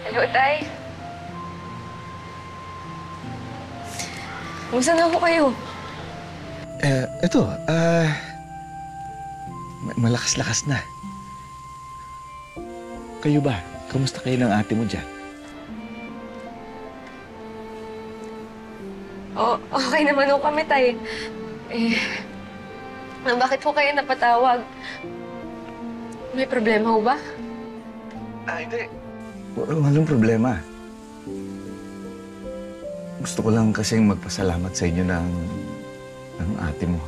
Hello, Tay. Kumusta na po kayo? Ito, malakas-lakas na. Kayo ba? Kamusta kayo ng ate mo dyan? Okay naman ho kami, Tay. Bakit po kayo napatawag? May problema ho ba? Hindi. Walang problema. Gusto ko lang kasing magpasalamat sa inyo ng ate mo.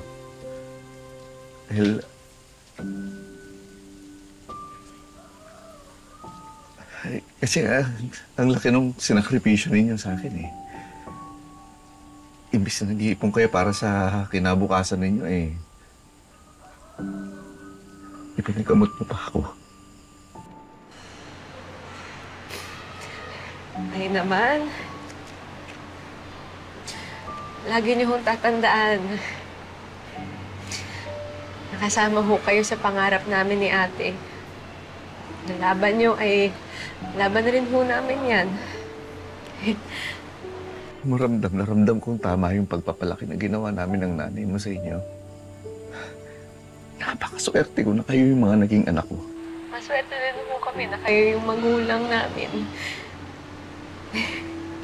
Dahil... Kasi ang laki nung sinakripisyo ninyo sa akin eh. Imbis na nag-iipon kayo para sa kinabukasan ninyo eh. Ipinagamot mo pa ako. Ay naman. Lagi niyo hong tatandaan. Nakasama ho kayo sa pangarap namin ni ate. Nalaban niyo ay laban na rin ho namin yan. Maramdam na ramdam kong tama yung pagpapalaki na ginawa namin ng nanay mo sa inyo. Napakaswerte ko na kayo yung mga naging anak ko. Maswerte rin ho kami na kayo yung magulang namin.